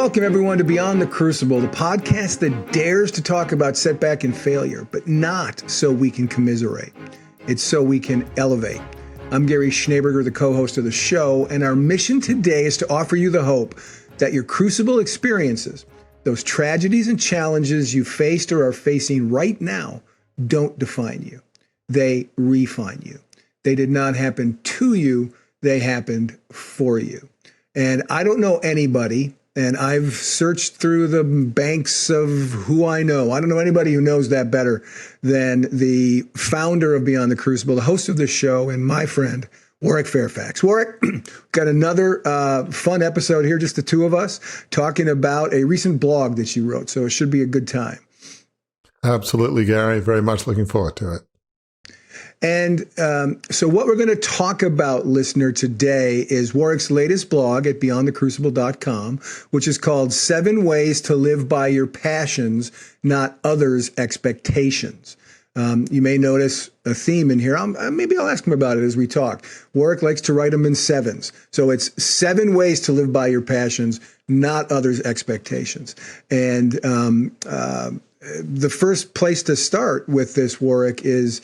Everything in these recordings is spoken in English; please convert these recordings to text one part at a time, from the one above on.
Welcome, everyone, to Beyond the Crucible, the podcast that dares to talk about setback and failure, but not so we can commiserate. It's so we can elevate. I'm Gary Schneeberger, the co-host of the show, and our mission today is to offer you the hope that your crucible experiences, those tragedies and challenges you faced or are facing right now, don't define you. They refine you. They did not happen to you. They happened for you. And I don't know anybody, and I've searched through the banks of who I know. I don't know anybody who knows that better than the founder of Beyond the Crucible, the host of this show, and my friend, Warwick Fairfax. Warwick, got another fun episode here, just the two of us, talking about a recent blog that you wrote. So it should be a good time. Absolutely, Gary. Very much looking forward to it. And so what we're going to talk about, listener, today is Warwick's latest blog at beyondthecrucible.com, which is called 7 Ways to Live by Your Passions, Not Others' Expectations. You may notice a theme in here. Maybe I'll ask him about it as we talk. Warwick likes to write them in sevens. So it's 7 ways to live by your passions, not others' expectations. And the first place to start with this, Warwick, is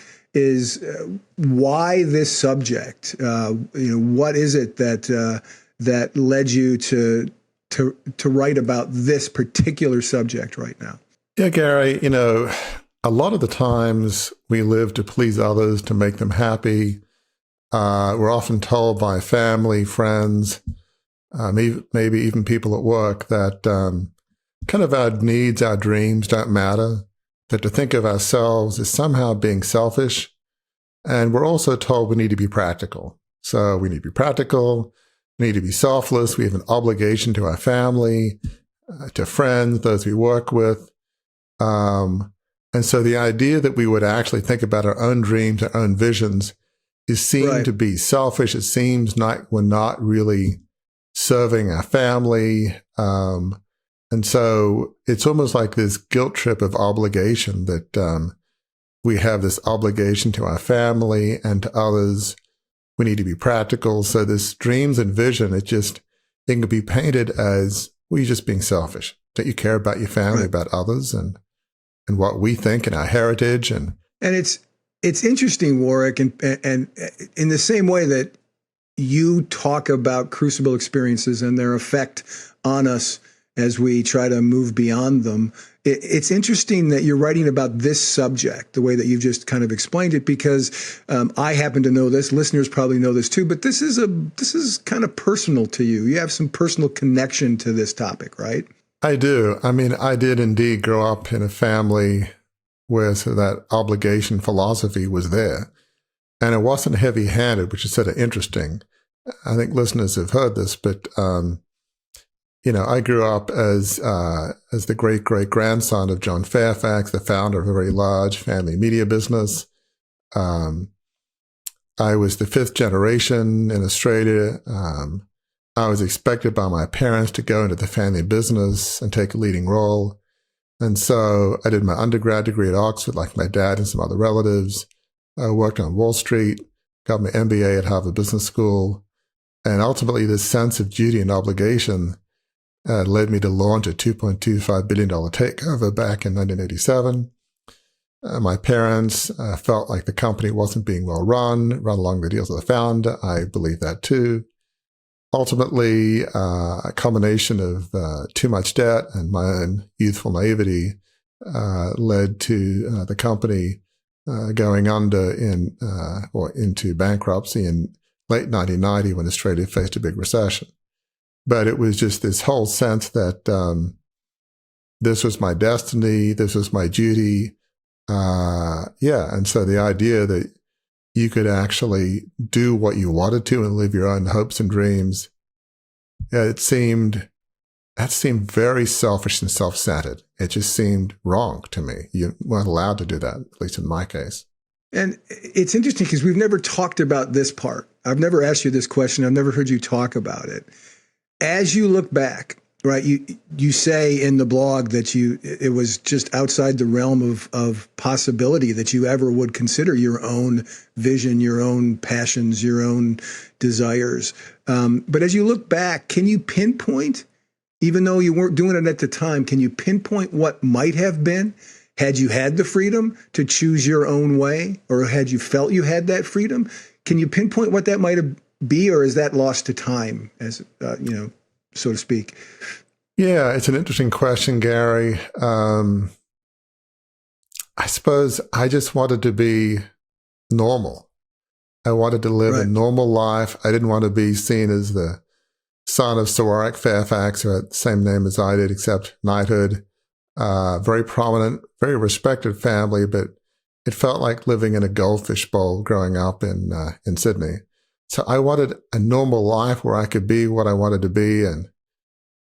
why this subject? What is it that led you to write about this particular subject right now? Yeah, Gary, a lot of the times we live to please others, to make them happy. We're often told by family, friends, maybe even people at work that kind of our needs, our dreams don't matter, that to think of ourselves as somehow being selfish. And we're also told we need to be practical. So we need to be practical, we need to be selfless, we have an obligation to our family, to friends, those we work with. And so the idea that we would actually think about our own dreams, our own visions, is seen to be selfish. It seems like we're not really serving our family. And so it's almost like this guilt trip of obligation that we have this obligation to our family and to others. We need to be practical. So this dreams and vision, it can be painted as, well, you're just being selfish. Don't you care about your family, about others and what we think and our heritage? And it's interesting, Warwick, and in the same way that you talk about crucible experiences and their effect on us as we try to move beyond them, it's interesting that you're writing about this subject the way that you've just kind of explained it, because I happen to know this, listeners probably know this too, but this is kind of personal to you. You have some personal connection to this topic, right? I do. I mean, I did indeed grow up in a family where that obligation philosophy was there. And it wasn't heavy-handed, which is sort of interesting. I think listeners have heard this, but I grew up as the great-great-grandson of John Fairfax, the founder of a very large family media business. I was the 5th generation in Australia. I was expected by my parents to go into the family business and take a leading role. And so I did my undergrad degree at Oxford, like my dad and some other relatives. I worked on Wall Street, got my MBA at Harvard Business School. And ultimately, this sense of duty and obligation led me to launch a $2.25 billion takeover back in 1987. My parents felt like the company wasn't being well run along the deals of the founder. I believe that too. Ultimately, a combination of too much debt and my own youthful naivety led to the company going under into bankruptcy in late 1990 when Australia faced a big recession. But it was just this whole sense that this was my destiny, this was my duty. And so the idea that you could actually do what you wanted to and live your own hopes and dreams, that seemed very selfish and self-centered. It just seemed wrong to me. You weren't allowed to do that, at least in my case. And it's interesting because we've never talked about this part. I've never asked you this question. I've never heard you talk about it. As you look back, right, you say in the blog that it was just outside the realm of possibility that you ever would consider your own vision, your own passions, your own desires. But as you look back, can you pinpoint even though you weren't doing it at the time, can you pinpoint what might have been had you had the freedom to choose your own way, or had you felt you had that freedom? Can you pinpoint what that might have be, or is that lost to time, as so to speak? Yeah, it's an interesting question, Gary. I suppose I just wanted to be normal. I wanted to live a normal life. I didn't want to be seen as the son of Sir Warwick Fairfax, who had the same name as I did, except knighthood. Very prominent, very respected family, but it felt like living in a goldfish bowl growing up in Sydney. So I wanted a normal life where I could be what I wanted to be. And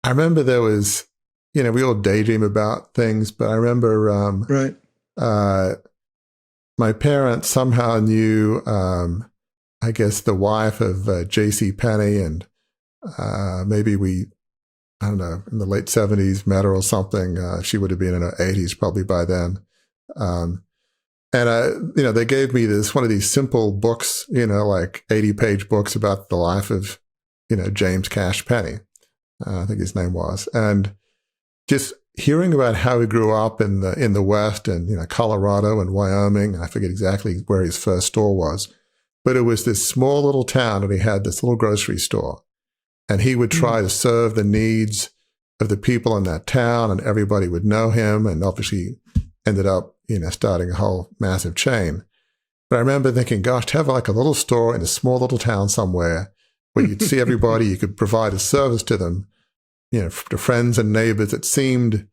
I remember there was, we all daydream about things, but I remember my parents somehow knew, I guess, the wife of J.C. Penney, and maybe I don't know, in the late 70s met her or something. She would have been in her 80s probably by then. And they gave me one of these simple books, like 80-page books about the life of, James Cash Penney, I think his name was. And just hearing about how he grew up in the West and, Colorado and Wyoming, I forget exactly where his first store was, but it was this small little town, and he had this little grocery store. And he would try to serve the needs of the people in that town, and everybody would know him, and obviously ended up, starting a whole massive chain. But I remember thinking, gosh, to have like a little store in a small little town somewhere where you'd see everybody, you could provide a service to them, to friends and neighbors. It seemed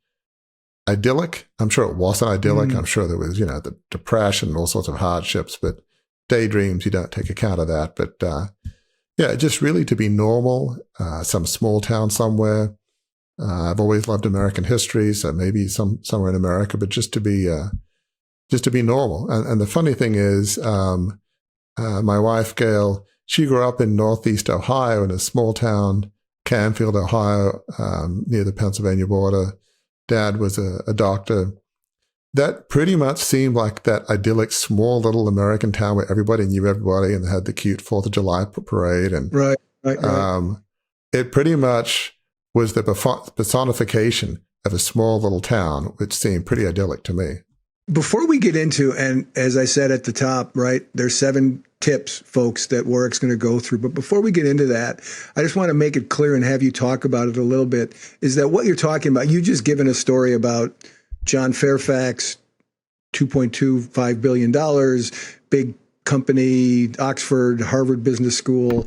idyllic. I'm sure it wasn't idyllic. I'm sure there was, the depression and all sorts of hardships, but daydreams, you don't take account of that. But just really to be normal, some small town somewhere. I've always loved American history, so maybe somewhere in America, but just to be normal. And the funny thing is, my wife, Gail, she grew up in Northeast Ohio in a small town, Canfield, Ohio, near the Pennsylvania border. Dad was a doctor. That pretty much seemed like that idyllic, small little American town where everybody knew everybody and they had the cute 4th of July parade. And right. It pretty much was the personification of a small little town, which seemed pretty idyllic to me. Before we get into, and as I said at the top, right, there's 7 tips, folks, that Warwick's going to go through. But before we get into that, I just want to make it clear and have you talk about it a little bit, is that what you're talking about, you just given a story about John Fairfax, $2.25 billion, big company, Oxford, Harvard Business School.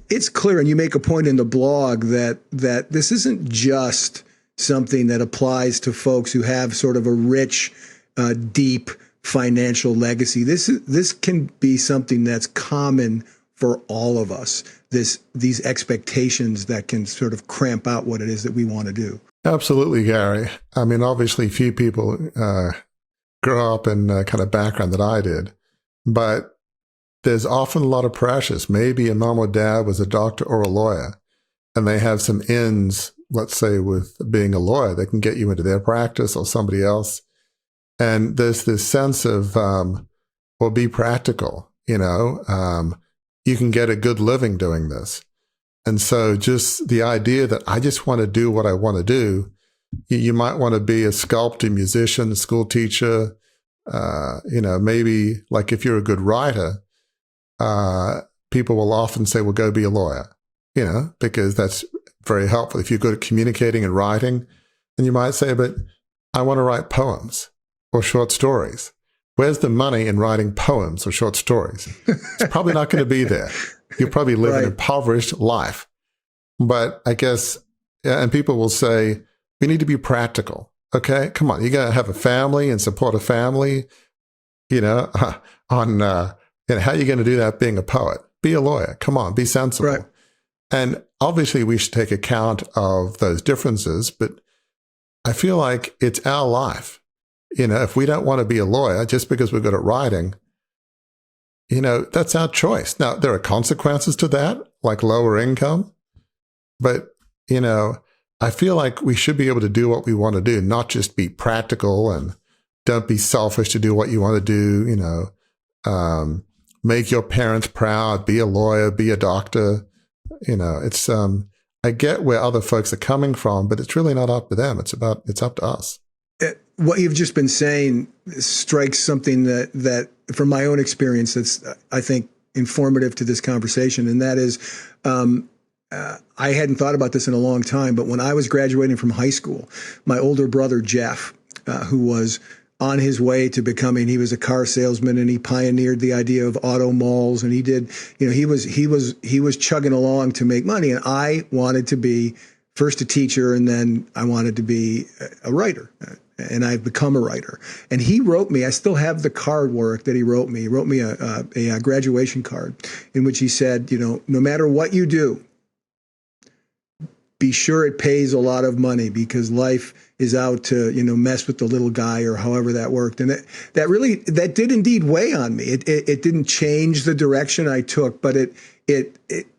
It's clear, and you make a point in the blog that this isn't just something that applies to folks who have sort of a rich, deep financial legacy. This can be something that's common for all of us. These expectations that can sort of cramp out what it is that we want to do. Absolutely, Gary. I mean, obviously, few people grow up in the kind of background that I did. But there's often a lot of pressures. Maybe a mom or dad was a doctor or a lawyer, and they have some ins, let's say, with being a lawyer. They can get you into their practice or somebody else. And there's this sense of, be practical, you can get a good living doing this. And so just the idea that I just want to do what I want to do, you might want to be a sculptor, musician, a school teacher, maybe like if you're a good writer, people will often say, well, go be a lawyer, because that's very helpful. If you're good at communicating and writing, then you might say, but I want to write poems or short stories. Where's the money in writing poems or short stories? It's probably not going to be there. You'll probably live an impoverished life. But I guess, and people will say, we need to be practical. Okay, come on, you got to have a family and support a family, how are you going to do that being a poet? Be a lawyer. Come on, be sensible. Right. And obviously we should take account of those differences, but I feel like it's our life. If we don't want to be a lawyer just because we're good at writing, that's our choice. Now, there are consequences to that, like lower income, but, I feel like we should be able to do what we want to do, not just be practical and don't be selfish to do what you want to do, make your parents proud, be a lawyer, be a doctor. It's, I get where other folks are coming from, but it's really not up to them. It's up to us. What you've just been saying strikes something that from my own experience, that's, I think, informative to this conversation. And that is, I hadn't thought about this in a long time, but when I was graduating from high school, my older brother, Jeff, who was on his way to becoming, he was a car salesman, and he pioneered the idea of auto malls, and he did, he was chugging along to make money. And I wanted to be first a teacher, and then I wanted to be a writer. And I've become a writer. And he wrote me, I still have the card work that he wrote me. He wrote me a graduation card in which he said, no matter what you do, be sure it pays a lot of money, because life is out to, mess with the little guy, or however that worked. And that did indeed weigh on me. It didn't change the direction I took, but it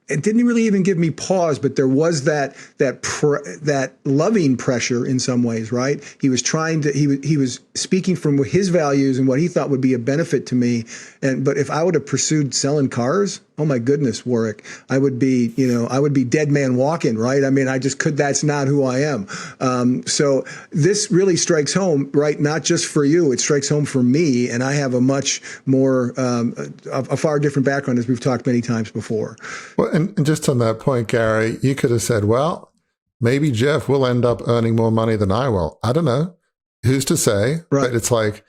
didn't really even give me pause, but there was that loving pressure in some ways, right? He was he was speaking from his values and what he thought would be a benefit to me. But if I would have pursued selling cars, oh my goodness, Warwick, I would be dead man walking, right? I mean, that's not who I am. So this really strikes home, right? Not just for you, it strikes home for me. And I have a much more, a far different background, as we've talked many times before. Well, and just on that point, Gary, you could have said, well, maybe Jeff will end up earning more money than I will. I don't know. Who's to say? Right. But it's like,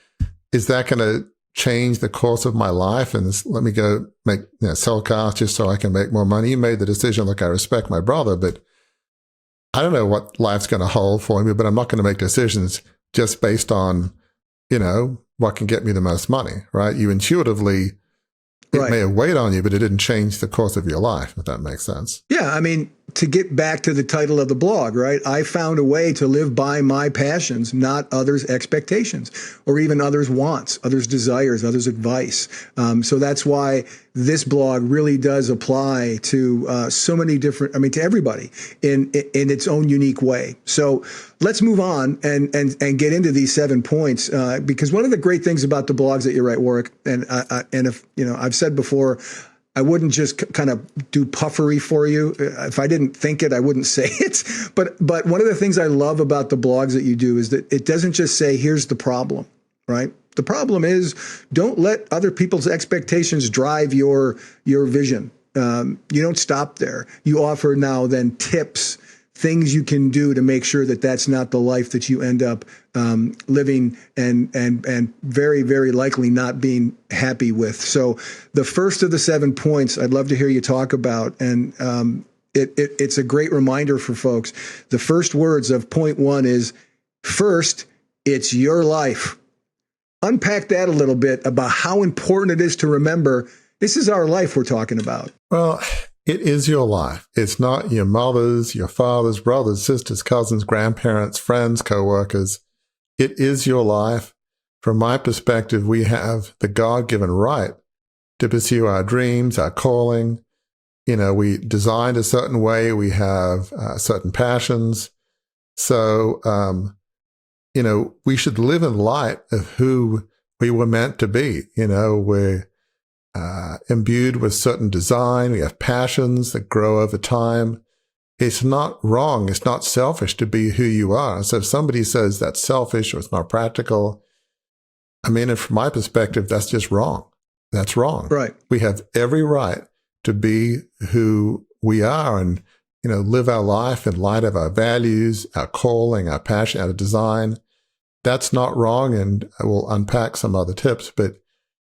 is that going to change the course of my life? And let me go sell cars just so I can make more money. You made the decision. Look, I respect my brother, but I don't know what life's going to hold for me, but I'm not going to make decisions just based on, what can get me the most money, right? You intuitively, it may have weighed on you, but it didn't change the course of your life, if that makes sense. Yeah. I mean, to get back to the title of the blog, right? I found a way to live by my passions, not others' expectations, or even others' wants, others' desires, others' advice. So that's why this blog really does apply to so many different, to everybody in its own unique way. So let's move on and get into these 7 points, because one of the great things about the blogs that you write, Warwick, and if, I've said before, I wouldn't just kind of do puffery for you. If I didn't think it, I wouldn't say it. But one of the things I love about the blogs that you do is that it doesn't just say, here's the problem, right? The problem is, don't let other people's expectations drive your vision. You don't stop there. You offer now then tips, things you can do to make sure that that's not the life that you end up living and very, very likely not being happy with. So the first of the 7 points I'd love to hear you talk about, and it's a great reminder for folks. The first words of point 1 is, first, it's your life. Unpack that a little bit about how important it is to remember this is our life we're talking about. Well, it is your life. It's not your mother's, your father's, brothers, sisters, cousins, grandparents, friends, co-workers. It is your life. From my perspective, we have the God-given right to pursue our dreams, our calling. We designed a certain way. We have certain passions. So, we should live in light of who we were meant to be. We're imbued with certain design. We have passions that grow over time. It's not wrong. It's not selfish to be who you are. So if somebody says that's selfish or it's not practical, and from my perspective, that's just wrong. That's wrong. Right. We have every right to be who we are and, live our life in light of our values, our calling, our passion, our design. That's not wrong. And I will unpack some other tips, but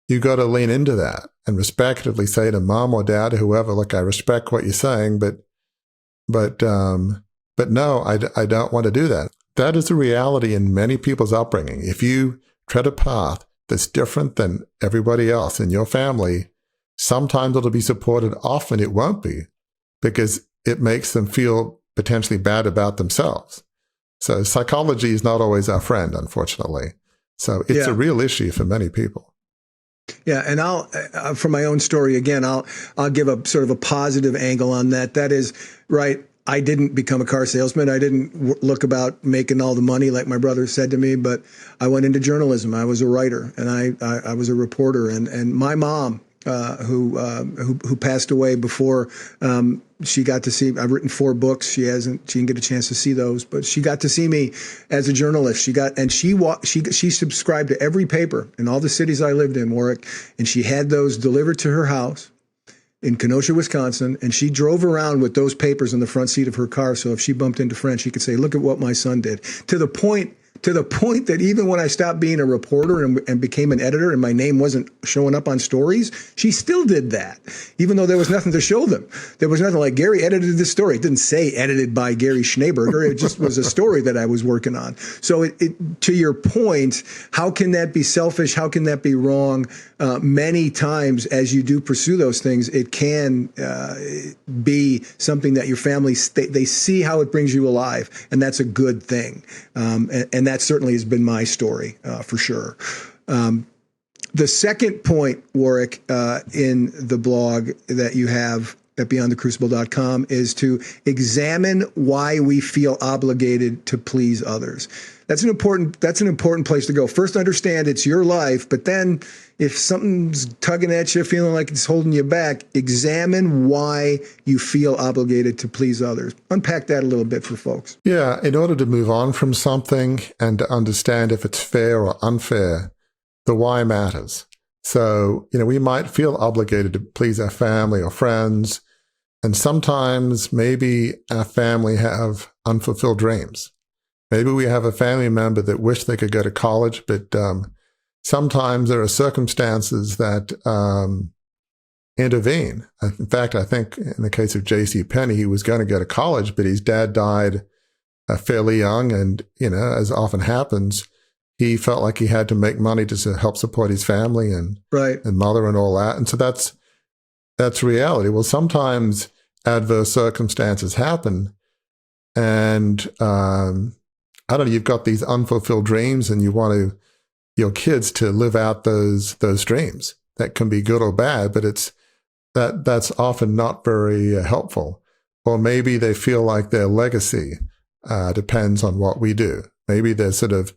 you got to lean into that and respectfully say to mom or dad or whoever, look, I respect what you're saying, but no, I don't want to do that. That is a reality in many people's upbringing. If you tread a path that's different than everybody else in your family, sometimes it'll be supported, often it won't be, because it makes them feel potentially bad about themselves. So psychology is not always our friend, unfortunately. So it's a real issue for many people. Yeah, and I'll, from my own story again, I'll give a sort of a positive angle on that. That is, right, I didn't become a car salesman. I didn't look about making all the money like my brother said to me, but I went into journalism. I was a writer, and I was a reporter. And my mom who passed away before she got to see. I've written 4 books. She didn't get a chance to see those, but she got to see me as a journalist. She subscribed to every paper in all the cities I lived in, Warwick, and she had those delivered to her house in Kenosha, Wisconsin, and she drove around with those papers in the front seat of her car. So if she bumped into friends, she could say, "Look at what my son did." To the point that even when I stopped being a reporter and became an editor and my name wasn't showing up on stories, she still did that, even though there was nothing to show them. There was nothing like, Gary edited this story. It didn't say edited by Gary Schneeberger. It just was a story that I was working on. So to your point, how can that be selfish? How can that be wrong? Many times as you do pursue those things, it can be something that your family, they see how it brings you alive, and that's a good thing. And that certainly has been my story, for sure. The second point, Warwick, in the blog that you have at beyondthecrucible.com is to examine why we feel obligated to please others. That's an important place to go. First, understand it's your life, but then if something's tugging at you, feeling like it's holding you back, examine why you feel obligated to please others. Unpack that a little bit for folks. Yeah, in order to move on from something and to understand if it's fair or unfair, the why matters. So, we might feel obligated to please our family or friends, and sometimes maybe our family have unfulfilled dreams. Maybe we have a family member that wish they could go to college, but sometimes there are circumstances that intervene. In fact, I think in the case of J.C. Penney, he was going to go to college, but his dad died fairly young, and as often happens, he felt like he had to make money to help support his family and mother and all that. And so that's reality. Well, sometimes adverse circumstances happen, and I don't know, you've got these unfulfilled dreams and you want your kids to live out those dreams. That can be good or bad, but that's often not very helpful. Or maybe they feel like their legacy depends on what we do. Maybe they're sort of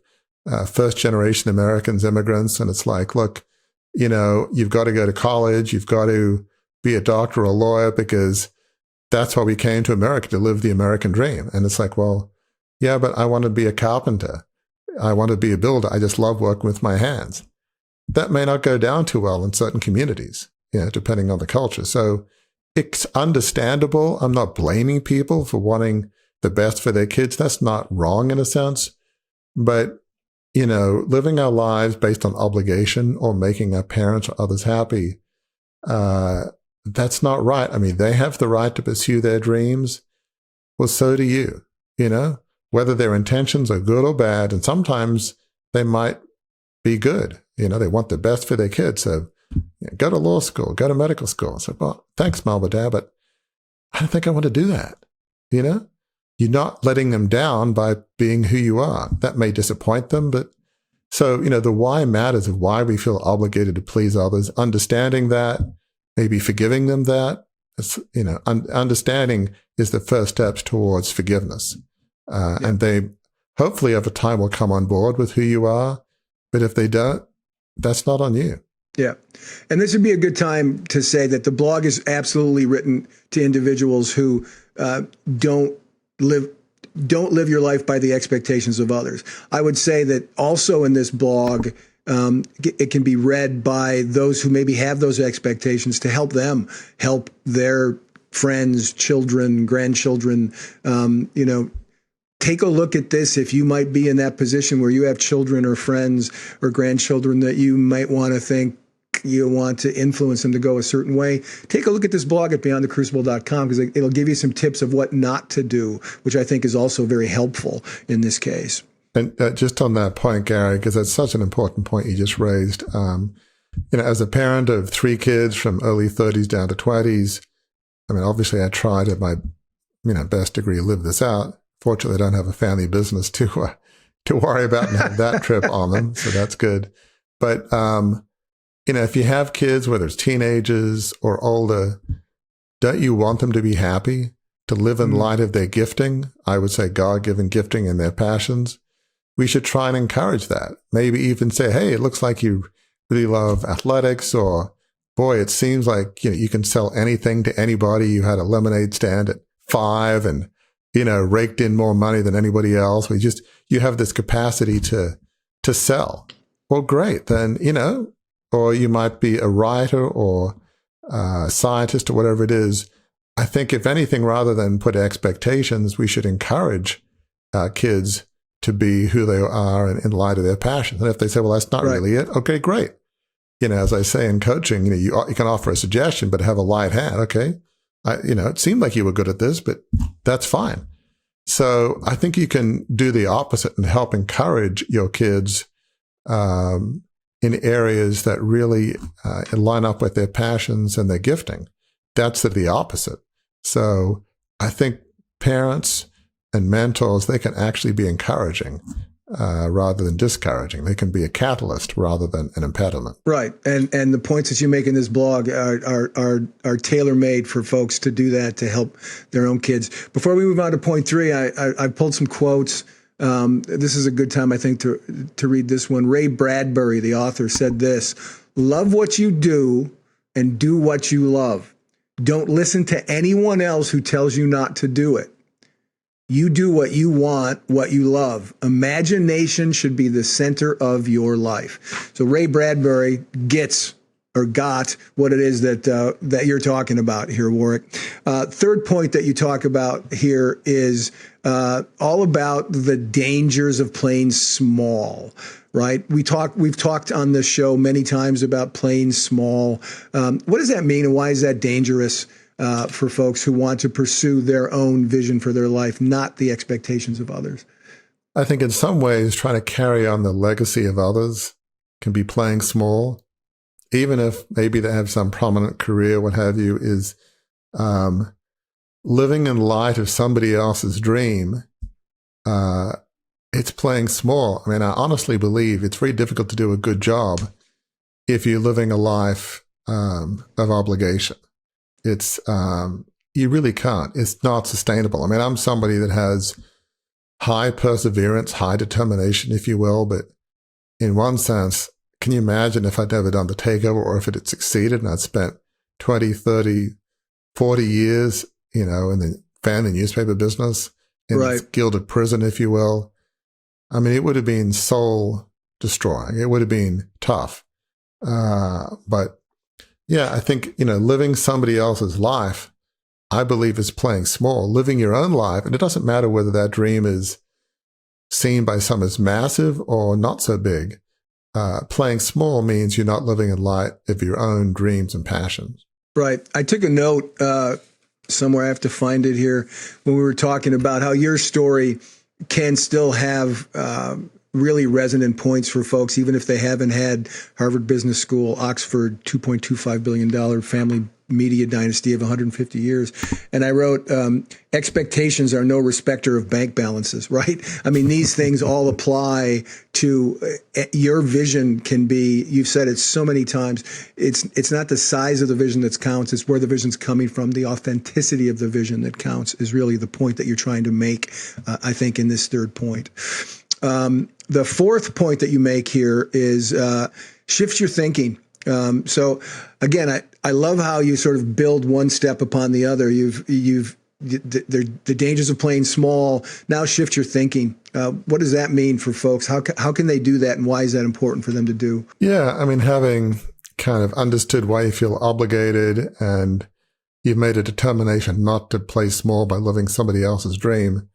first-generation Americans, immigrants, and it's like, look, you've got to go to college, you've got to be a doctor or a lawyer because that's why we came to America, to live the American dream. And it's like, well, yeah, but I want to be a carpenter. I want to be a builder. I just love working with my hands. That may not go down too well in certain communities, depending on the culture. So it's understandable. I'm not blaming people for wanting the best for their kids. That's not wrong in a sense. But, living our lives based on obligation or making our parents or others happy, that's not right. I mean, they have the right to pursue their dreams. Well, so do you, whether their intentions are good or bad. And sometimes they might be good. They want the best for their kids. So go to law school, go to medical school. So, well, thanks, Mom or Dad, but I don't think I want to do that. You're not letting them down by being who you are. That may disappoint them, but so, the why matters of why we feel obligated to please others, understanding that, maybe forgiving them that, understanding is the first steps towards forgiveness. And they hopefully over time will come on board with who you are. But if they don't, that's not on you. Yeah. And this would be a good time to say that the blog is absolutely written to individuals who don't live your life by the expectations of others. I would say that also in this blog, it can be read by those who maybe have those expectations to help them help their friends, children, grandchildren. Take a look at this if you might be in that position where you have children or friends or grandchildren that you might want to think you want to influence them to go a certain way. Take a look at this blog at beyondthecrucible.com because it'll give you some tips of what not to do, which I think is also very helpful in this case. And just on that point, Gary, because that's such an important point you just raised. As a parent of 3 kids from early 30s down to 20s, I mean, obviously I try to my best degree to live this out. Fortunately, I don't have a family business to worry about and have that trip on them, so that's good. But if you have kids, whether it's teenagers or older, don't you want them to be happy, to live in light of their gifting? I would say God-given gifting and their passions. We should try and encourage that. Maybe even say, hey, it looks like you really love athletics or boy, it seems like, you can sell anything to anybody. You had a lemonade stand at 5 and, raked in more money than anybody else. You have this capacity to sell. Well, great. Then, or you might be a writer or a scientist or whatever it is. I think if anything, rather than put expectations, we should encourage kids to be who they are in light of their passions. And if they say, well, that's not really it. Okay, great. As I say in coaching, you can offer a suggestion, but have a light hand. Okay. It seemed like you were good at this, but that's fine. So I think you can do the opposite and help encourage your kids in areas that really line up with their passions and their gifting. That's the opposite. So I think parents and mentors, they can actually be encouraging rather than discouraging. They can be a catalyst rather than an impediment. Right. And the points that you make in this blog are tailor-made for folks to do that, to help their own kids. Before we move on to point 3, I pulled some quotes. This is a good time, I think, to read this one. Ray Bradbury, the author, said this: "Love what you do and do what you love. Don't listen to anyone else who tells you not to do it. You do what you want, what you love. Imagination should be the center of your life." So Ray Bradbury got what it is that you're talking about here, Warwick. Third point that you talk about here is all about the dangers of playing small. Right? We've talked on this show many times about playing small. What does that mean, and why is that dangerous for folks who want to pursue their own vision for their life, not the expectations of others? I think in some ways, trying to carry on the legacy of others can be playing small, even if maybe they have some prominent career, what have you, is living in light of somebody else's dream. It's playing small. I mean, I honestly believe it's very difficult to do a good job if you're living a life of obligation. It's you really can't. It's not sustainable. I mean, I'm somebody that has high perseverance, high determination, if you will. But in one sense, can you imagine if I'd never done the takeover, or if it had succeeded and I'd spent 20, 30, 40 years, in the family newspaper business, in this gilded prison, if you will. I mean, it would have been soul destroying. It would have been tough. But yeah, I think, living somebody else's life, I believe, is playing small. Living your own life, and it doesn't matter whether that dream is seen by some as massive or not so big. Playing small means you're not living in light of your own dreams and passions. Right. I took a note somewhere, I have to find it here, when we were talking about how your story can still have really resonant points for folks, even if they haven't had Harvard Business School, Oxford, $2.25 billion family media dynasty of 150 years. And I wrote, expectations are no respecter of bank balances, right? I mean, these things all apply to your vision. Can be, you've said it so many times, it's not the size of the vision that counts, it's where the vision's coming from. The authenticity of the vision that counts is really the point that you're trying to make, I think, in this third point. The fourth point that you make here is shift your thinking. So again, I love how you sort of build one step upon the other. The dangers of playing small. Now shift your thinking. What does that mean for folks? How can they do that, and why is that important for them to do? Yeah, I mean, having kind of understood why you feel obligated, and you've made a determination not to play small by living somebody else's dream.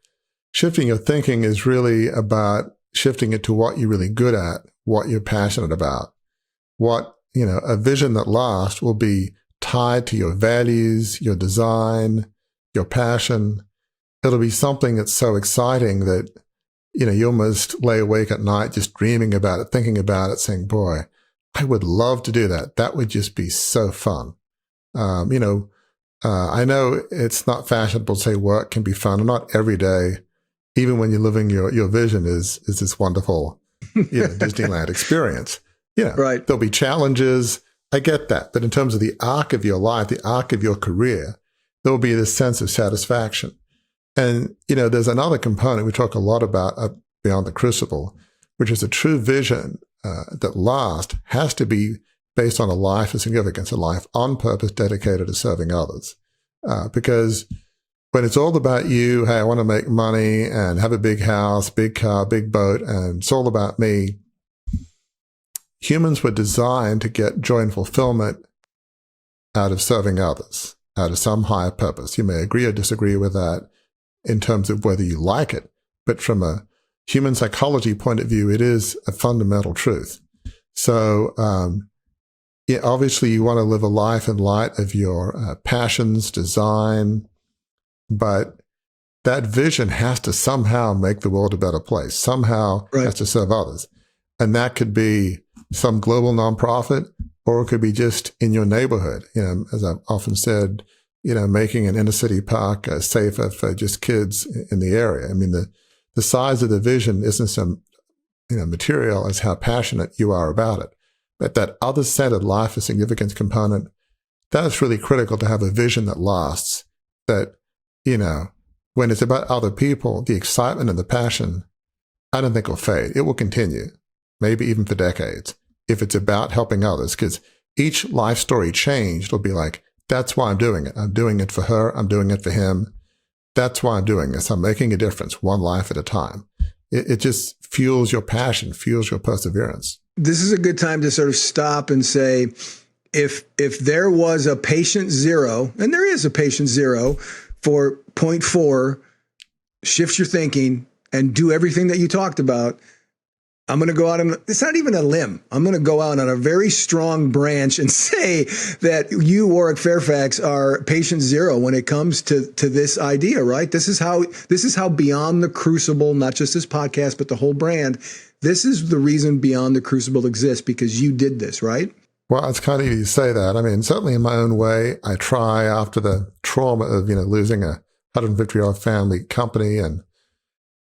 Shifting your thinking is really about shifting it to what you're really good at, what you're passionate about. A vision that lasts will be tied to your values, your design, your passion. It'll be something that's so exciting that, you almost lay awake at night just dreaming about it, thinking about it, saying, boy, I would love to do that. That would just be so fun. I know it's not fashionable to say work can be fun, and not every day, even when you're living your vision is this wonderful, Disneyland experience. Right. There'll be challenges. I get that. But in terms of the arc of your life, the arc of your career, there'll be this sense of satisfaction. And, there's another component we talk a lot about beyond the crucible, which is a true vision that lasts has to be based on a life of significance, a life on purpose dedicated to serving others. Because when it's all about you, hey, I want to make money and have a big house, big car, big boat, and it's all about me, humans were designed to get joy and fulfillment out of serving others, out of some higher purpose. You may agree or disagree with that in terms of whether you like it, but from a human psychology point of view, it is a fundamental truth. So, yeah, obviously you want to live a life in light of your passions, design, but that vision has to somehow make the world a better place, somehow has to serve others. And that could be some global nonprofit, or it could be just in your neighborhood. You know, as I've often said, you know, making an inner city park safer for just kids in the area. I mean, the size of the vision isn't some, you know, material as how passionate you are about it. But that other-centered life of significance component, that's really critical to have a vision that lasts, that, you know, when it's about other people, the excitement and the passion, I don't think will fade. It will continue, maybe even for decades, if it's about helping others, because each life story changed will be like, that's why I'm doing it. I'm doing it for her. I'm doing it for him. That's why I'm doing this. I'm making a difference, one life at a time. It just fuels your passion, fuels your perseverance. This is a good time to sort of stop and say, if there was a patient zero, and there is a patient zero for point 4, shift your thinking and do everything that you talked about, I'm going to go out on, it's not even a limb. I'm going to go out on a very strong branch and say that you, Warwick Fairfax, are patient zero when it comes to this idea, right? This is how Beyond the Crucible, not just this podcast, but the whole brand, this is the reason Beyond the Crucible exists, because you did this, right? Well, it's kind of easy to say that. I mean, certainly in my own way, I try after the trauma of, you know, losing a 150-year-old family company and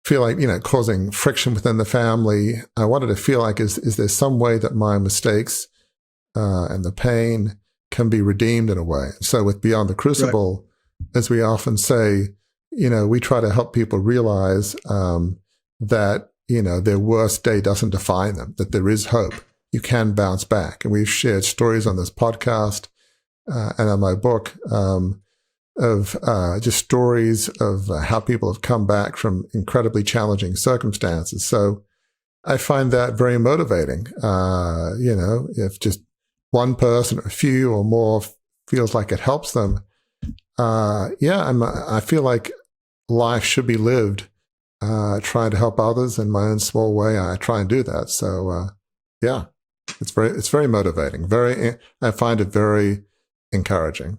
feel like, you know, causing friction within the family. I wanted to feel like, is there some way that my mistakes and the pain can be redeemed in a way? So with Beyond the Crucible, as we often say, you know, we try to help people realize that, you know, their worst day doesn't define them, that there is hope. You can bounce back. And we've shared stories on this podcast and on my book of just stories of how people have come back from incredibly challenging circumstances. So I find that very motivating. You know, if just one person or a few or more feels like it helps them, I feel like life should be lived trying to help others in my own small way. I try and do that. So it's very motivating. I find it very encouraging.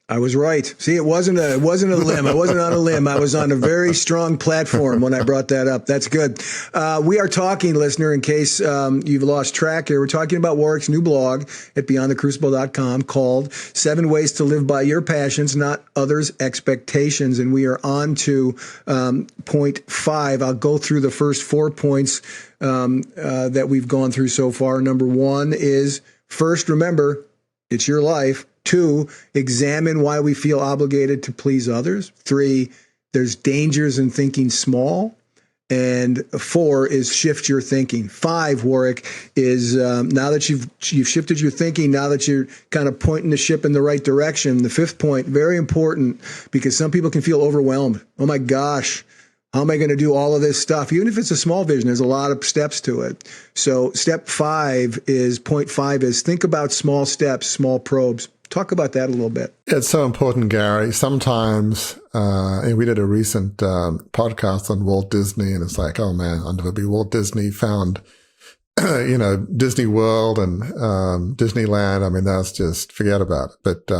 I was right. See, it wasn't a limb. I wasn't on a limb. I was on a very strong platform when I brought that up. That's good. We are talking, listener, in case you've lost track here, we're talking about Warwick's new blog at beyondthecrucible.com called 7 Ways to Live by Your Passions, Not Others' Expectations. And we are on to point 5. I'll go through the first 4 points that we've gone through so far. Number 1 is, first, remember, it's your life. 2, examine why we feel obligated to please others. 3, there's dangers in thinking small. And 4 is shift your thinking. 5, Warwick, is now that you've shifted your thinking, now that you're kind of pointing the ship in the right direction. The 5th point, very important, because some people can feel overwhelmed. Oh my gosh, how am I going to do all of this stuff? Even if it's a small vision, there's a lot of steps to it. So step 5 is, point 5 is, think about small steps, small probes. Talk about that a little bit. It's so important, Gary. Sometimes, we did a recent podcast on Walt Disney, and it's like, oh man, I'll never be Walt Disney. Found, you know, Disney World and Disneyland. I mean, that's just, forget about it. But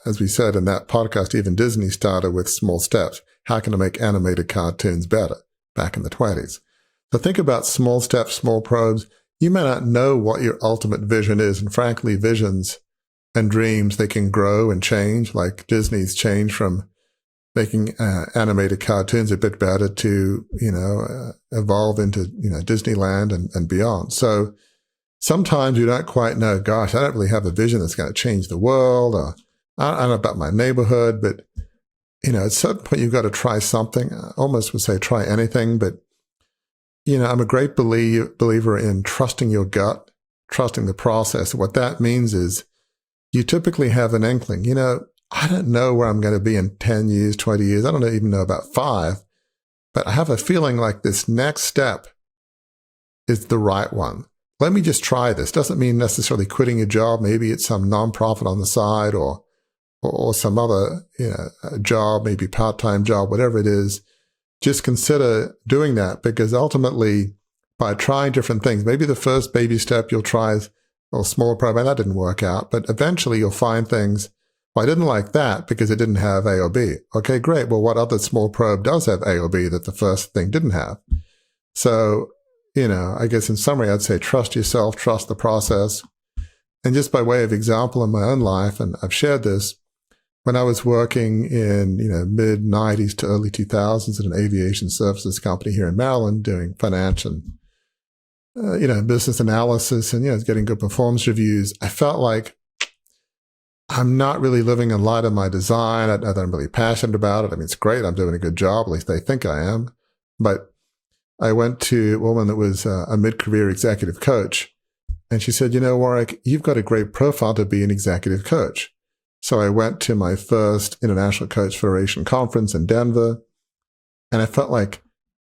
as we said in that podcast, even Disney started with small steps. How can I make animated cartoons better back in the 20s? So think about small steps, small probes. You may not know what your ultimate vision is. And frankly, visions and dreams, they can grow and change, like Disney's changed from making animated cartoons a bit better to, you know, evolve into, you know, Disneyland and beyond. So sometimes you don't quite know, gosh, I don't really have a vision that's going to change the world, or I don't know about my neighborhood, but, you know, at a certain point you've got to try something. I almost would say try anything, but, you know, I'm a great believer in trusting your gut, trusting the process. What that means is you typically have an inkling, I don't know where I'm going to be in 10 years, 20 years. I don't even know about 5, but I have a feeling like this next step is the right one. Let me just try this. Doesn't mean necessarily quitting your job. Maybe it's some nonprofit on the side or some other, job, maybe part-time job, whatever it is. Just consider doing that, because ultimately by trying different things, maybe the first baby step you'll try a small probe, and that didn't work out, but eventually you'll find things. Well, I didn't like that because it didn't have A or B. Okay, great. Well, what other small probe does have A or B that the first thing didn't have? So, I guess in summary, I'd say trust yourself, trust the process. And just by way of example in my own life, and I've shared this, when I was working in, mid-90s to early 2000s at an aviation services company here in Maryland doing finance and, business analysis and, getting good performance reviews, I felt like I'm not really living in light of my design. I'm really passionate about it. I mean, it's great. I'm doing a good job. At least they think I am. But I went to a woman that was a mid-career executive coach, and she said, Warwick, you've got a great profile to be an executive coach. So I went to my first International Coach Federation conference in Denver, and I felt like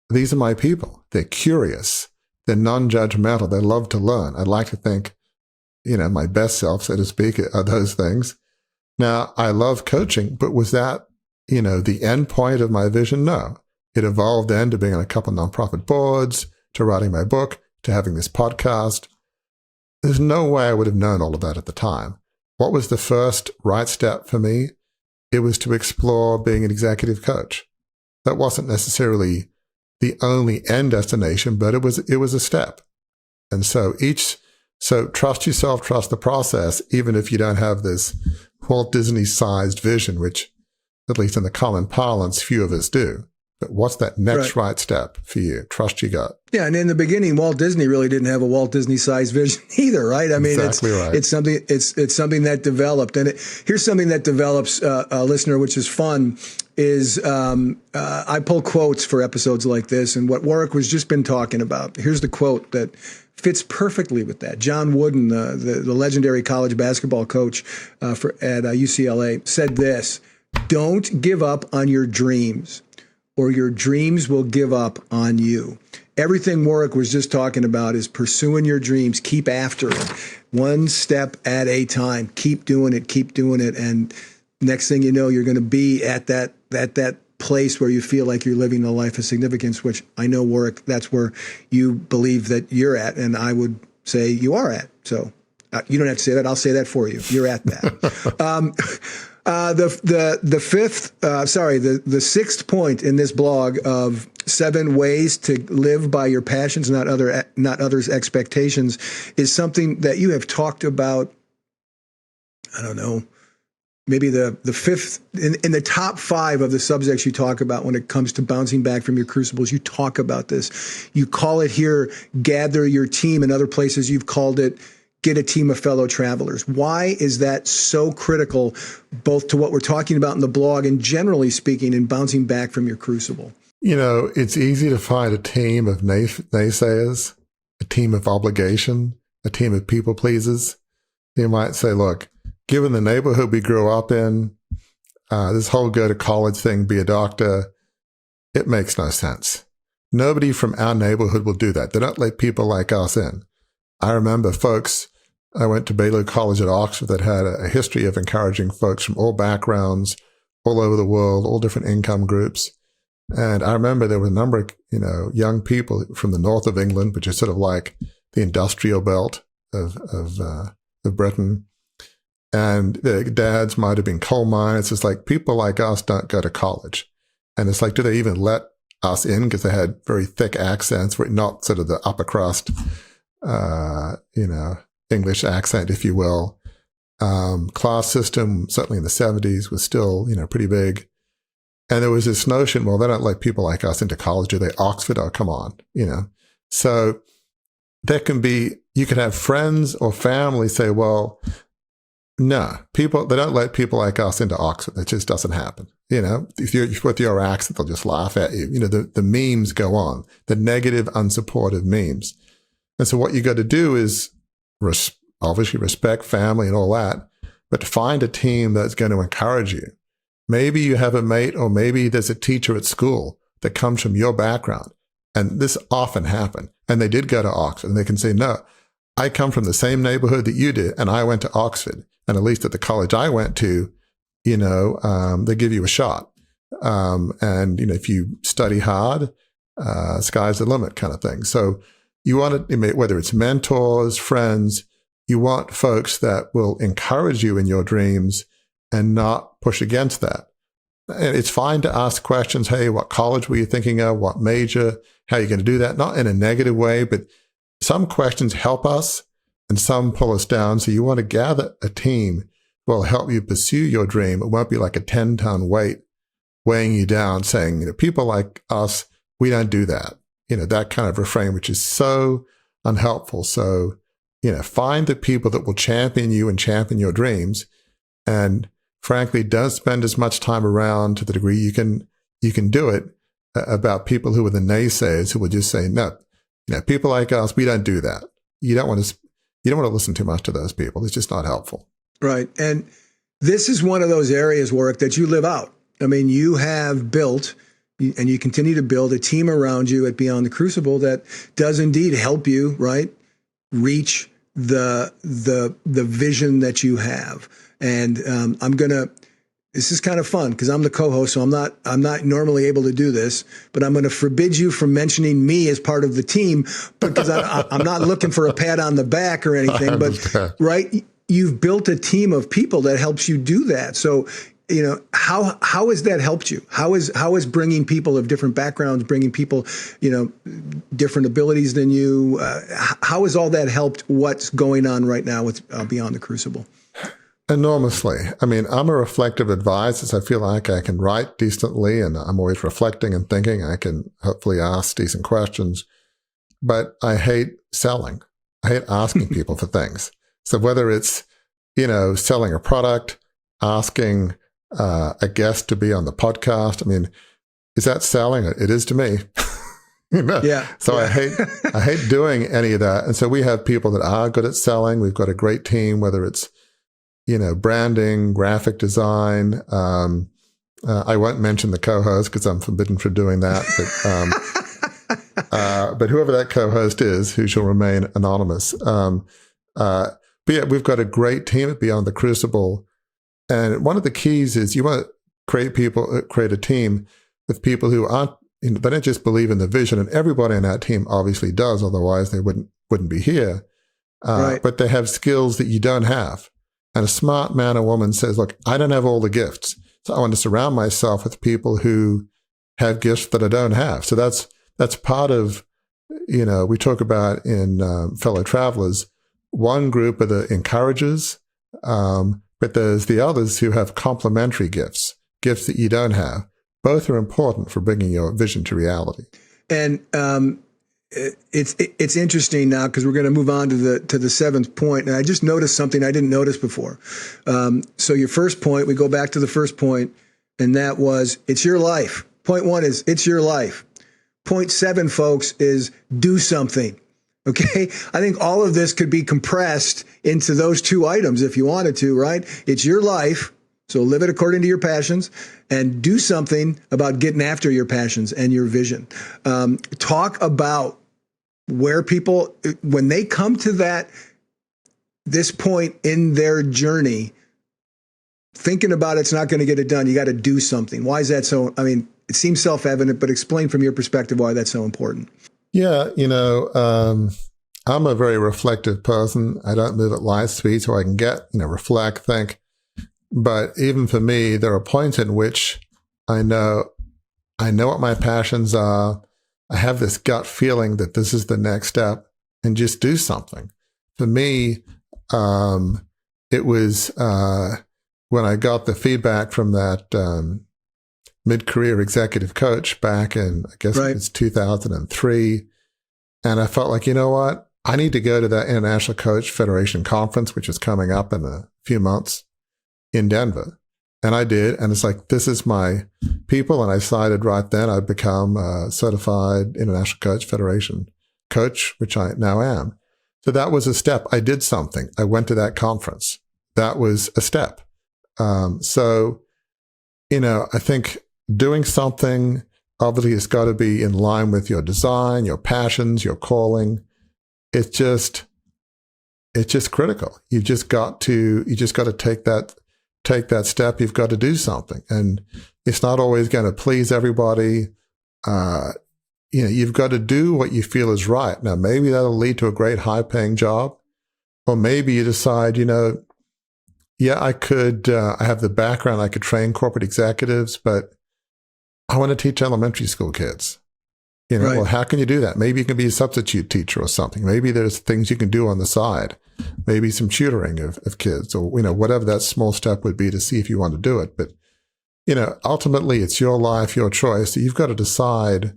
these are my people. They're curious. They're non-judgmental. They love to learn. I'd like to think, my best self, so to speak, are those things. Now, I love coaching, but was that, the end point of my vision? No. It evolved then to being on a couple of nonprofit boards, to writing my book, to having this podcast. There's no way I would have known all of that at the time. What was the first right step for me? It was to explore being an executive coach. That wasn't necessarily the only end destination, but it was a step. And so trust yourself, trust the process, even if you don't have this Walt Disney-sized vision, which, at least in the common parlance, few of us do. But what's that next right step for you? Trust your gut. Yeah, and in the beginning, Walt Disney really didn't have a Walt Disney-sized vision either, right? I mean, exactly right. It's something that developed. And here's something that develops, listener, which is fun, is I pull quotes for episodes like this, and what Warwick was just been talking about. Here's the quote that fits perfectly with that. John Wooden, the legendary college basketball coach at UCLA, said this: "Don't give up on your dreams, or your dreams will give up on you." Everything Warwick was just talking about is pursuing your dreams. Keep after it, one step at a time. Keep doing it, and next thing you know, you're going to be at that place where you feel like you're living a life of significance, which I know, Warwick, that's where you believe that you're at, and I would say you are at. So you don't have to say that. I'll say that for you. You're at that. The sixth point in this blog of 7 ways to live by your passions, not others' expectations, is something that you have talked about. I don't know, maybe the fifth in the top 5 of the subjects you talk about when it comes to bouncing back from your crucibles. You talk about this. You call it here, gather your team. In other places, you've called it, get a team of fellow travelers. Why is that so critical, both to what we're talking about in the blog and generally speaking in bouncing back from your crucible? It's easy to find a team of naysayers, a team of obligation, a team of people pleasers. You might say, look, given the neighborhood we grew up in, this whole go to college thing, be a doctor, it makes no sense. Nobody from our neighborhood will do that. They don't let people like us in. I remember I went to Baylor College at Oxford that had a history of encouraging folks from all backgrounds, all over the world, all different income groups. And I remember there were a number of, young people from the north of England, which is sort of like the industrial belt of Britain. And their dads might have been coal miners. It's like people like us don't go to college. And it's like, do they even let us in? Because they had very thick accents, not sort of the upper crust, English accent, if you will. Class system, certainly in the 70s, was still, pretty big. And there was this notion, well, they don't let people like us into college, do they? Oxford, oh, come on, So there can be, you can have friends or family say, well, no, they don't let people like us into Oxford. That just doesn't happen. If you're with your accent, they'll just laugh at you. The memes go on, the negative, unsupportive memes. And so what you got to do is obviously respect family and all that, but to find a team that's going to encourage you. Maybe you have a mate, or maybe there's a teacher at school that comes from your background. And this often happened. And they did go to Oxford, and they can say, no, I come from the same neighborhood that you did, and I went to Oxford. And at least at the college I went to, they give you a shot. And if you study hard, sky's the limit kind of thing. So you want to, whether it's mentors, friends, you want folks that will encourage you in your dreams and not push against that. And it's fine to ask questions. Hey, what college were you thinking of? What major? How are you going to do that? Not in a negative way, but some questions help us and some pull us down. So you want to gather a team who will help you pursue your dream. It won't be like a 10-ton weight weighing you down saying, people like us, we don't do that. That kind of refrain, which is so unhelpful. So, find the people that will champion you and champion your dreams. And frankly, don't spend as much time around to the degree you can do it about people who are the naysayers who will just say, no, people like us, we don't do that. You don't want to listen too much to those people. It's just not helpful. Right. And this is one of those areas, Warwick, that you live out. I mean, you have built and you continue to build a team around you at Beyond the Crucible that does indeed help you, right, reach the vision that you have. And this is kind of fun because I'm the co-host, so I'm not normally able to do this, but I'm going to forbid you from mentioning me as part of the team because I'm not looking for a pat on the back or anything. But right, you've built a team of people that helps you do that. So how has that helped you? How is bringing people of different backgrounds, bringing people different abilities than you? How has all that helped what's going on right now with Beyond the Crucible? Enormously. I mean, I'm a reflective advisor, so I feel like I can write decently and I'm always reflecting and thinking. I can hopefully ask decent questions, but I hate selling. I hate asking people for things. So whether it's, selling a product, asking a guest to be on the podcast, I mean, is that selling? It is to me. Yeah. So yeah. I hate doing any of that. And so we have people that are good at selling. We've got a great team, whether it's branding, graphic design. I won't mention the co-host because I'm forbidden from doing that. But whoever that co-host is, who shall remain anonymous. But yeah, we've got a great team at Beyond the Crucible. And one of the keys is you want to create a team with people who aren't, they don't just believe in the vision. And everybody on that team obviously does, otherwise they wouldn't be here. Right. But they have skills that you don't have. And a smart man or woman says, look, I don't have all the gifts. So I want to surround myself with people who have gifts that I don't have. So that's part of, we talk about in Fellow Travelers, one group are the encouragers, but there's the others who have complementary gifts that you don't have. Both are important for bringing your vision to reality. And it's interesting now because we're going to move on to the seventh point. And I just noticed something I didn't notice before. So your first point, we go back to the first point, and that was it's your life. Point 1 is it's your life. Point 7, folks, is do something. Okay. I think all of this could be compressed into those 2 items if you wanted to, right? It's your life. So live it according to your passions and do something about getting after your passions and your vision. Talk about where people, when they come to this point in their journey, thinking about it's not going to get it done. You got to do something. Why is that so? I mean, it seems self-evident, but explain from your perspective why that's so important. Yeah. I'm a very reflective person. I don't move at light speed, so I can reflect, think. But even for me, there are points in which I know what my passions are. I have this gut feeling that this is the next step and just do something. For me, it was when I got the feedback from that mid-career executive coach back in, I guess It's 2003. And I felt like, you know what? I need to go to that International Coach Federation conference, which is coming up in a few months in Denver. And I did. And it's like, this is my people. And I decided right then I'd become a certified International Coach Federation coach, which I now am. So that was a step. I did something. I went to that conference. That was a step. So, I think doing something, obviously, it's got to be in line with your design, your passions, your calling. It's just critical. You just got to take that step. You've got to do something. And it's not always going to please everybody. You've got to do what you feel is right. Now, maybe that'll lead to a great high-paying job, or maybe you decide, I could, I have the background, I could train corporate executives, but I want to teach elementary school kids. Right. Well, how can you do that? Maybe you can be a substitute teacher or something. Maybe there's things you can do on the side, maybe some tutoring of kids, or, whatever that small step would be to see if you want to do it. But, ultimately it's your life, your choice. So you've got to decide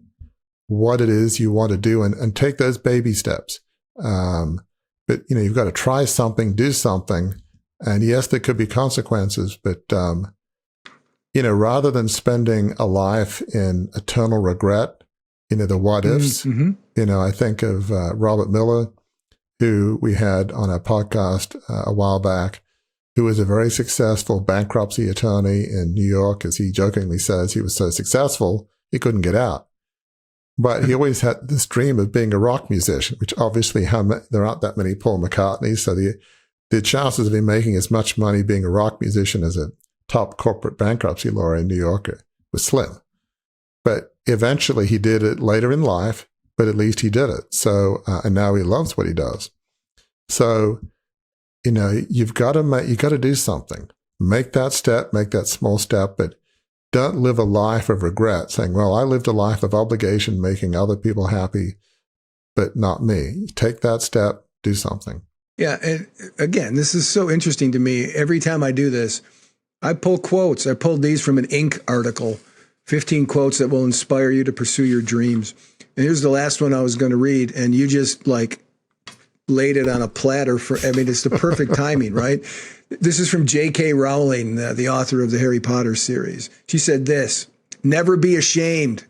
what it is you want to do and take those baby steps. But, you've got to try something, do something. And yes, there could be consequences, but, rather than spending a life in eternal regret, the what ifs, I think of Robert Miller, who we had on our podcast a while back, who was a very successful bankruptcy attorney in New York. As he jokingly says, he was so successful, he couldn't get out. But he always had this dream of being a rock musician, which obviously there aren't that many Paul McCartneys. So the chances of him making as much money being a rock musician as a top corporate bankruptcy lawyer in New York was slim. But eventually he did it later in life, but at least he did it. So, and now he loves what he does. So, you've got to do something. Make that step, make that small step, but don't live a life of regret saying, well, I lived a life of obligation, making other people happy, but not me. Take that step, do something. Yeah. And again, this is so interesting to me. Every time I do this, I pull quotes. I pulled these from an Inc. article, 15 quotes that will inspire you to pursue your dreams. And here's the last one I was going to read. And you just laid it on a platter it's the perfect timing, right? This is from J.K. Rowling, the author of the Harry Potter series. She said this: "Never be ashamed!" !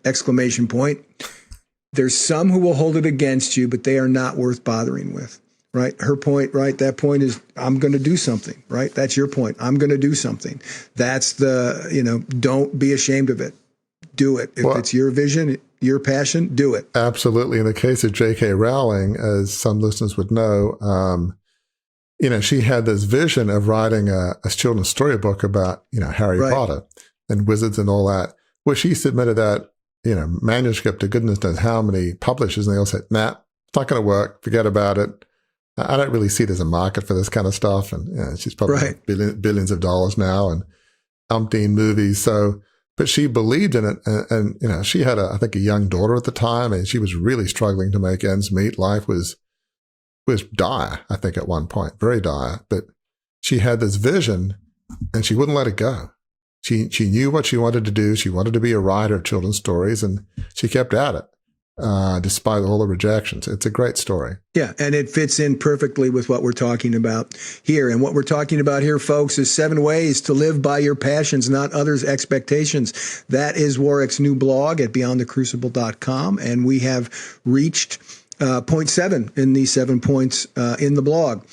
There's some who will hold it against you, but they are not worth bothering with. Right? Her point, right? That point is, I'm going to do something, right? That's your point. I'm going to do something. That's don't be ashamed of it. Do it. If it's your vision, your passion, do it. Absolutely. In the case of J.K. Rowling, as some listeners would know, she had this vision of writing a children's storybook about, Harry Potter and wizards and all that. Well, she submitted that, manuscript to goodness knows how many publishers, and they all said, nah, it's not going to work. Forget about it. I don't really see there's a market for this kind of stuff. And she's probably billions of dollars now and umpteen movies. So, but she believed in it. And she had I think a young daughter at the time, and she was really struggling to make ends meet. Life was dire, I think, at one point, very dire. But she had this vision and she wouldn't let it go. She knew what she wanted to do. She wanted to be a writer of children's stories, and she kept at it. Despite all the rejections. It's a great story. Yeah, and it fits in perfectly with what we're talking about here. And what we're talking about here, folks, is 7 ways to live by your passions, not others' expectations. That is Warwick's new blog at beyondthecrucible.com. And we have reached point 7 in these 7 points in the blog.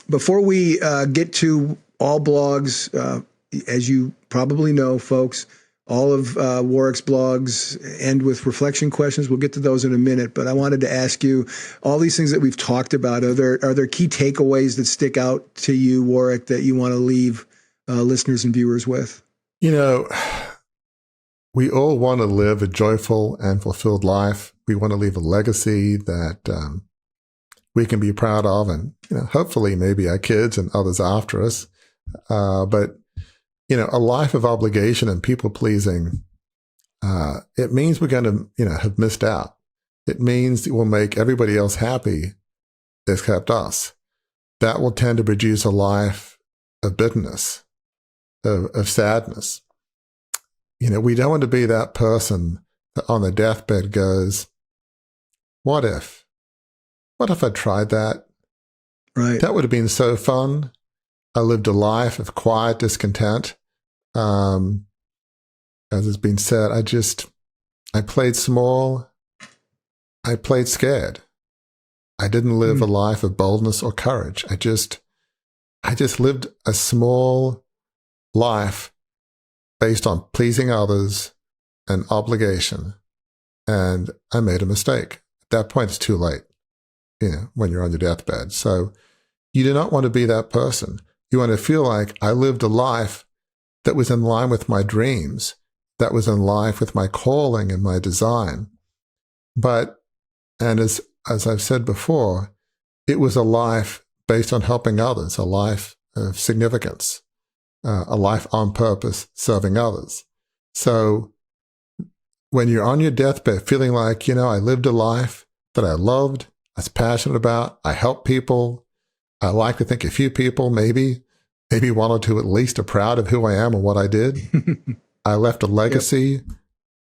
Before we get to all blogs, as you probably know, folks, all of Warwick's blogs end with reflection questions. We'll get to those in a minute, but I wanted to ask you, all these things that we've talked about, are there key takeaways that stick out to you, Warwick, that you want to leave listeners and viewers with? We all want to live a joyful and fulfilled life. We want to leave a legacy that we can be proud of, and hopefully maybe our kids and others after us. But a life of obligation and people pleasing, it means we're going to, have missed out. It means it will make everybody else happy except us. That will tend to produce a life of bitterness, of sadness. We don't want to be that person that on the deathbed goes, what if? What if I tried that? Right. That would have been so fun. I lived a life of quiet discontent. As has been said, I played small. I played scared. I didn't live a life of boldness or courage. I just lived a small life based on pleasing others and obligation. And I made a mistake. At that point, it's too late, when you're on your deathbed. So you do not want to be that person. You want to feel like I lived a life that was in line with my dreams, that was in line with my calling and my design. And as I've said before, it was a life based on helping others, a life of significance, a life on purpose, serving others. So when you're on your deathbed feeling like, I lived a life that I loved, I was passionate about, I helped people, I like to think a few people, maybe one or two at least, are proud of who I am and what I did. I left a legacy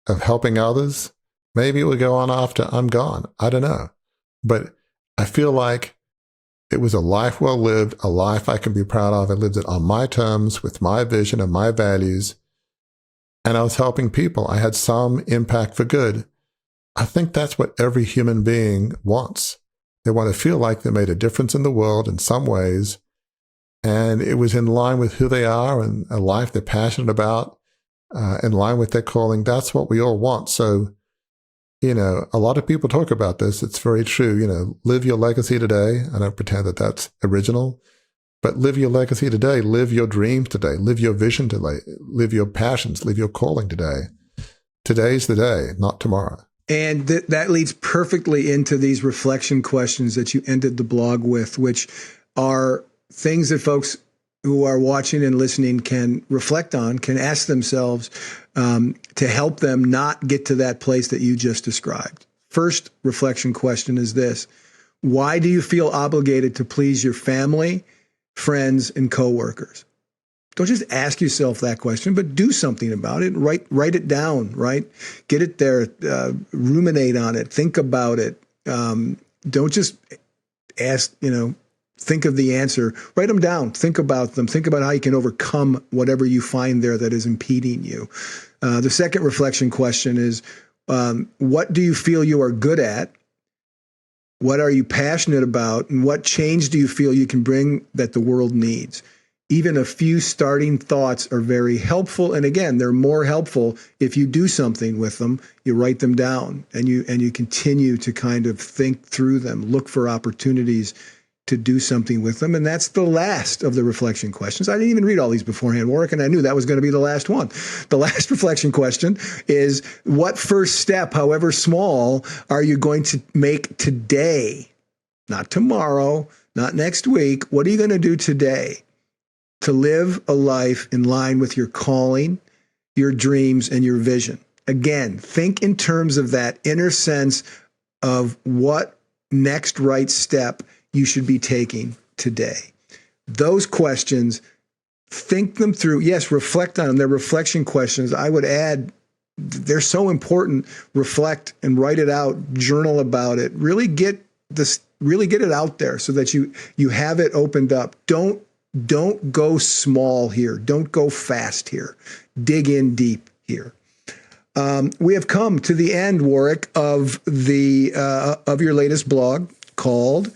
of helping others. Maybe it would go on after I'm gone. I don't know. But I feel like it was a life well lived, a life I can be proud of. I lived it on my terms, with my vision and my values. And I was helping people. I had some impact for good. I think that's what every human being wants. They want to feel like they made a difference in the world in some ways. And it was in line with who they are and a life they're passionate about, in line with their calling. That's what we all want. So, a lot of people talk about this. It's very true. Live your legacy today. I don't pretend that that's original, but live your legacy today. Live your dreams today. Live your vision today. Live your passions. Live your calling today. Today's the day, not tomorrow. And that leads perfectly into these reflection questions that you ended the blog with, which are things that folks who are watching and listening can reflect on, can ask themselves to help them not get to that place that you just described. First reflection question is this: why do you feel obligated to please your family, friends, and coworkers? Don't just ask yourself that question, but do something about it. Write it down, right? Get it there, ruminate on it, think about it. Don't just ask, think of the answer. Write them down. Think about them. Think about how you can overcome whatever you find there that is impeding you. The second reflection question is, what do you feel you are good at? What are you passionate about? And what change do you feel you can bring that the world needs? Even a few starting thoughts are very helpful. And again, they're more helpful if you do something with them. You write them down and you continue to kind of think through them, look for opportunities to do something with them. And that's the last of the reflection questions. I didn't even read all these beforehand, Warwick, and I knew that was going to be the last one. The last reflection question is, what first step, however small, are you going to make today? Not tomorrow, not next week. What are you going to do today to live a life in line with your calling, your dreams, and your vision? Again, think in terms of that inner sense of what next right step you should be taking today. Those questions, think them through. Yes, reflect on them. They're reflection questions. I would add, they're so important. Reflect and write it out, journal about it. Really get it out there so that you have it opened up. Don't go small here. Don't go fast here. Dig in deep here. We have come to the end, Warwick, of your latest blog called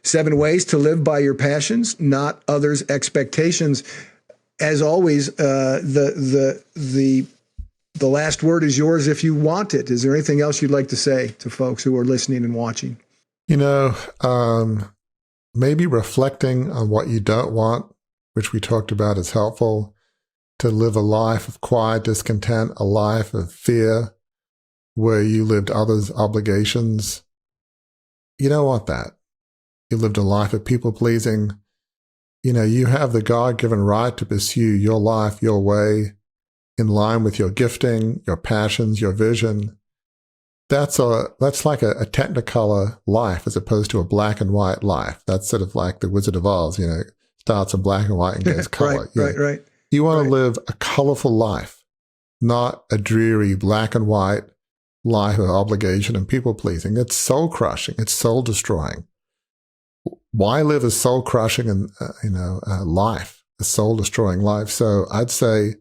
7 Ways to Live by Your Passions, Not Others' Expectations. As always, the last word is yours if you want it. Is there anything else you'd like to say to folks who are listening and watching? Maybe reflecting on what you don't want, which we talked about, is helpful. To live a life of quiet discontent, a life of fear, where you lived others' obligations. You don't want that. You lived a life of people-pleasing. You have the God-given right to pursue your life, your way, in line with your gifting, your passions, your vision. That's like a technicolor life as opposed to a black and white life. That's sort of like the Wizard of Oz, starts in black and white and goes color. Right. You want to live a colorful life, not a dreary black and white life of obligation and people-pleasing. It's soul-crushing. It's soul-destroying. Why live a soul-crushing and life, a soul-destroying life? So I'd say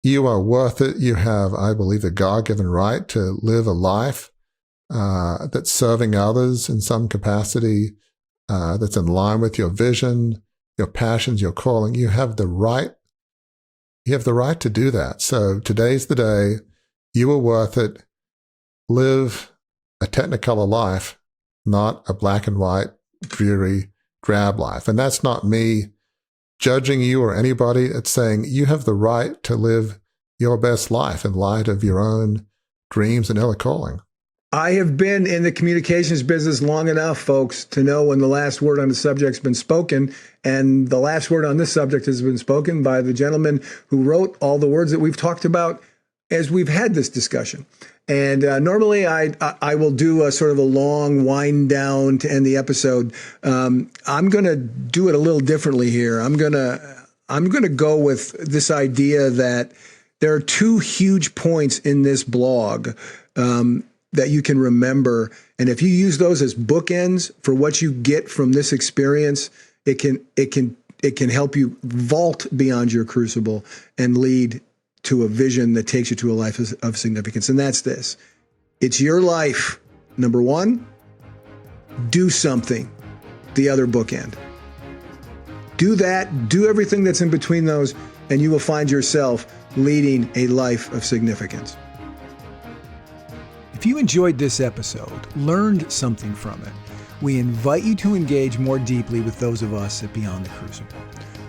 you are worth it. You have, I believe, the God-given right to live a life that's serving others in some capacity, that's in line with your vision, your passions, your calling, you have the right. You have the right to do that. So today's the day. You are worth it. Live a Technicolor life, not a black and white, dreary, drab life. And that's not me judging you or anybody. It's saying you have the right to live your best life in light of your own dreams and inner calling. I have been in the communications business long enough, folks, to know when the last word on the subject's been spoken. And the last word on this subject has been spoken by the gentleman who wrote all the words that we've talked about as we've had this discussion. And normally I will do a sort of a long wind down to end the episode. I'm going to do it a little differently here. I'm going to go with this idea that there are two huge points in this blog that you can remember. And if you use those as bookends for what you get from this experience, it can help you vault beyond your crucible and lead to a vision that takes you to a life of significance. And that's this. It's your life. Number one, do something. The other bookend. Do that. Do everything that's in between those, and you will find yourself leading a life of significance. If you enjoyed this episode, learned something from it, we invite you to engage more deeply with those of us at Beyond the Crucible.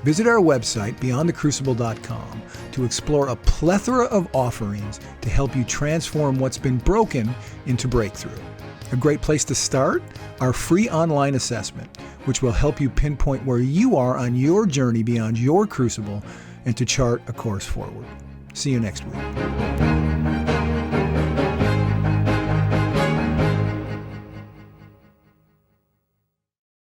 Visit our website, beyondthecrucible.com, to explore a plethora of offerings to help you transform what's been broken into breakthrough. A great place to start? Our free online assessment, which will help you pinpoint where you are on your journey beyond your crucible and to chart a course forward. See you next week.